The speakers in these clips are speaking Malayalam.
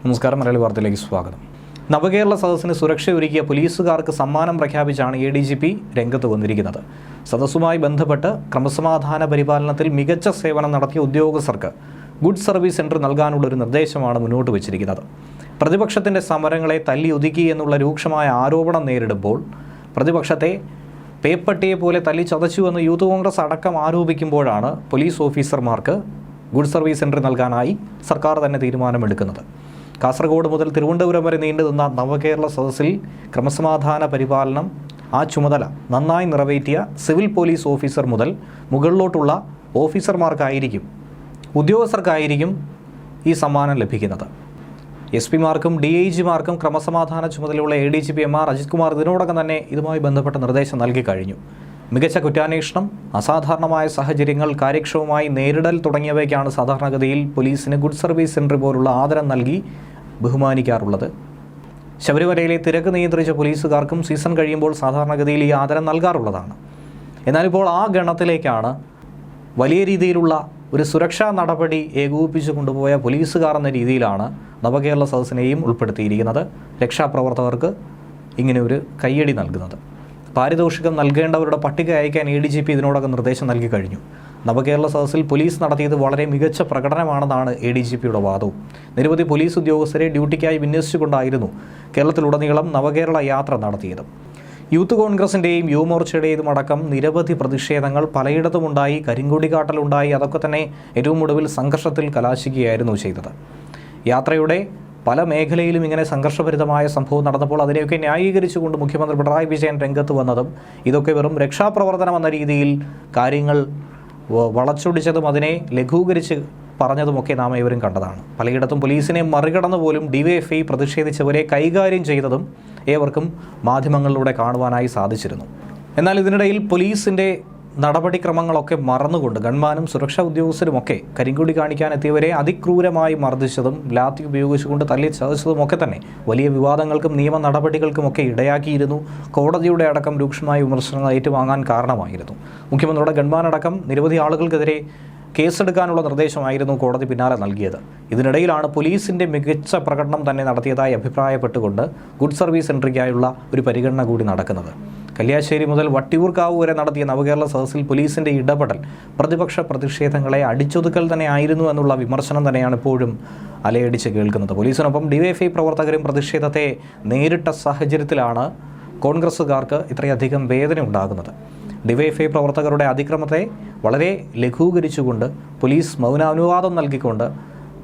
നമസ്കാരം. മലയാളി വാർത്തയിലേക്ക് സ്വാഗതം. നവകേരള സദസ്സിന് സുരക്ഷയൊരുക്കിയ പോലീസുകാർക്ക് സമ്മാനം പ്രഖ്യാപിച്ചാണ് ADGP രംഗത്ത് വന്നിരിക്കുന്നത്. സദസ്സുമായി ബന്ധപ്പെട്ട് ക്രമസമാധാന പരിപാലനത്തിൽ മികച്ച സേവനം നടത്തിയ ഉദ്യോഗസ്ഥർക്ക് ഗുഡ് സർവീസ് സെൻറ്റർ നൽകാനുള്ളൊരു നിർദ്ദേശമാണ് മുന്നോട്ട് വച്ചിരിക്കുന്നത്. പ്രതിപക്ഷത്തിൻ്റെ സമരങ്ങളെ തല്ലി ഒതുക്കി എന്നുള്ള രൂക്ഷമായ ആരോപണം നേരിടുമ്പോൾ പ്രതിപക്ഷത്തെ പേപ്പട്ടിയെ പോലെ തല്ലി ചതച്ചുവെന്ന് യൂത്ത് കോൺഗ്രസ് അടക്കം ആരോപിക്കുമ്പോഴാണ് പോലീസ് ഓഫീസർമാർക്ക് ഗുഡ് സർവീസ് സെൻറ്റർ നൽകാനായി സർക്കാർ തന്നെ തീരുമാനമെടുക്കുന്നത്. കാസർഗോഡ് മുതൽ തിരുവനന്തപുരം വരെ നീണ്ടുനിന്ന നവകേരള സദസ്സിൽ ക്രമസമാധാന പരിപാലനം ആ ചുമതല നന്നായി നിറവേറ്റിയ സിവിൽ പോലീസ് ഓഫീസർ മുതൽ മുകളിലോട്ടുള്ള ഓഫീസർമാർക്കായിരിക്കും, ഉദ്യോഗസ്ഥർക്കായിരിക്കും ഈ സമ്മാനം ലഭിക്കുന്നത്. SP-മാർക്കും DIG-മാർക്കും ക്രമസമാധാന ചുമതലയുള്ള ADGP MR അജിത് കുമാർ ഇതിനോടകം തന്നെ ഇതുമായി ബന്ധപ്പെട്ട നിർദ്ദേശം നൽകി കഴിഞ്ഞു. മികച്ച കുറ്റാന്വേഷണം, അസാധാരണമായ സാഹചര്യങ്ങൾ കാര്യക്ഷമമായി നേരിടൽ തുടങ്ങിയവയ്ക്കാണ് സാധാരണഗതിയിൽ പോലീസിന് ഗുഡ് സർവീസ് സെൻറ്റർ പോലുള്ള ആദരം നൽകി ബഹുമാനിക്കാറുള്ളത്. ശബരിമലയിലെ തിരക്ക് നിയന്ത്രിച്ച പോലീസുകാർക്കും സീസൺ കഴിയുമ്പോൾ സാധാരണഗതിയിൽ ഈ ആദരം നൽകാറുള്ളതാണ്. എന്നാലിപ്പോൾ ആ ഗണത്തിലേക്കാണ് വലിയ രീതിയിലുള്ള ഒരു സുരക്ഷാ നടപടി ഏകോപിപ്പിച്ചു കൊണ്ടുപോയ പോലീസുകാർ എന്ന രീതിയിലാണ് നവകേരള സദസ്സിനെയും ഉൾപ്പെടുത്തിയിരിക്കുന്നത്. രക്ഷാപ്രവർത്തകർക്ക് ഇങ്ങനെ ഒരു കയ്യടി നൽകുന്നത്. പാരിതോഷികം നൽകേണ്ടവരുടെ പട്ടിക അയക്കാൻ ADGP ഇതിനോടകം നിർദ്ദേശം നൽകി കഴിഞ്ഞു. നവകേരള സദസ്സിൽ പോലീസ് നടത്തിയത് വളരെ മികച്ച പ്രകടനമാണെന്നാണ് ADGPയുടെ വാദവും. നിരവധി പോലീസ് ഉദ്യോഗസ്ഥരെ ഡ്യൂട്ടിക്കായി വിന്യസിച്ചുകൊണ്ടായിരുന്നു കേരളത്തിലുടനീളം നവകേരള യാത്ര നടത്തിയത്. യൂത്ത് കോൺഗ്രസിൻ്റെയും യുവമോർച്ചയുടേതും അടക്കം നിരവധി പ്രതിഷേധങ്ങൾ പലയിടത്തുമുണ്ടായി, കരിങ്കൊടികാട്ടലുണ്ടായി. അതൊക്കെ തന്നെ ഏറ്റവും ഒടുവിൽ സംഘർഷത്തിൽ കലാശിക്കുകയായിരുന്നു ചെയ്തത്. യാത്രയുടെ പല മേഖലയിലും ഇങ്ങനെ സംഘർഷഭരിതമായ സംഭവം നടന്നപ്പോൾ അതിനെയൊക്കെ ന്യായീകരിച്ചുകൊണ്ട് മുഖ്യമന്ത്രി പിണറായി വിജയൻ രംഗത്ത് വന്നതും ഇതൊക്കെ വെറും രക്ഷാപ്രവർത്തനം എന്ന രീതിയിൽ കാര്യങ്ങൾ വളച്ചൊടിച്ചതും അതിനെ ലഘൂകരിച്ച് പറഞ്ഞതുമൊക്കെ നാം ഏവരും കണ്ടതാണ്. പലയിടത്തും പോലീസിനെ മറികടന്നു പോലും DYFI പ്രതിഷേധിച്ചവരെ കൈകാര്യം ചെയ്തതും ഏവർക്കും മാധ്യമങ്ങളിലൂടെ കാണുവാനായി സാധിച്ചിരുന്നു. എന്നാൽ ഇതിനിടയിൽ പോലീസിൻ്റെ നടപടിക്രമങ്ങളൊക്കെ മറന്നുകൊണ്ട് ഗൺമാനും സുരക്ഷാ ഉദ്യോഗസ്ഥരുമൊക്കെ കരിങ്കൊടി കാണിക്കാനെത്തിയവരെ അതിക്രൂരമായി മർദ്ദിച്ചതും ലാത്തി ഉപയോഗിച്ചുകൊണ്ട് തല്ലി ചതച്ചതുമൊക്കെ തന്നെ വലിയ വിവാദങ്ങൾക്കും നിയമ നടപടികൾക്കുമൊക്കെ ഇടയാക്കിയിരുന്നു. കോടതിയുടെ അടക്കം രൂക്ഷമായ വിമർശനങ്ങൾ ഏറ്റുവാങ്ങാൻ കാരണമായിരുന്നു. മുഖ്യമന്ത്രിയുടെ ഗൺമാനടക്കം നിരവധി ആളുകൾക്കെതിരെ കേസെടുക്കാനുള്ള നിർദ്ദേശമായിരുന്നു കോടതി പിന്നാലെ നൽകിയത്. ഇതിനിടയിലാണ് പോലീസിൻ്റെ മികച്ച പ്രകടനം തന്നെ നടത്തിയതായി അഭിപ്രായപ്പെട്ടുകൊണ്ട് ഗുഡ് സർവീസ് സെൻറ്ററിക്കായുള്ള ഒരു പരിഗണന കൂടി നടക്കുന്നത്. കല്യാശ്ശേരി മുതൽ വട്ടിയൂർക്കാവ് വരെ നടത്തിയ നവകേരള സദസ്സിൽ പോലീസിൻ്റെ ഇടപെടൽ പ്രതിപക്ഷ പ്രതിഷേധങ്ങളെ അടിച്ചൊതുക്കൽ തന്നെ ആയിരുന്നു എന്നുള്ള വിമർശനം തന്നെയാണ് ഇപ്പോഴും അലയടിച്ച് കേൾക്കുന്നത്. പോലീസിനൊപ്പം DYFI പ്രവർത്തകരും പ്രതിഷേധത്തെ നേരിട്ട സാഹചര്യത്തിലാണ് കോൺഗ്രസ്സുകാർക്ക് ഇത്രയധികം വേദന ഉണ്ടാകുന്നത്. DYFI പ്രവർത്തകരുടെ അതിക്രമത്തെ വളരെ ലഘൂകരിച്ചുകൊണ്ട് പോലീസ് മൗനാനുവാദം നൽകിക്കൊണ്ട്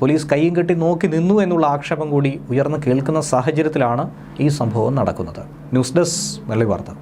പോലീസ് കൈയും കെട്ടി നോക്കി നിന്നു എന്നുള്ള ആക്ഷേപം കൂടി ഉയർന്നു കേൾക്കുന്ന സാഹചര്യത്തിലാണ് ഈ സംഭവം നടക്കുന്നത്. ന്യൂസ് ഡെസ്ക് മലയാളി വാർത്ത.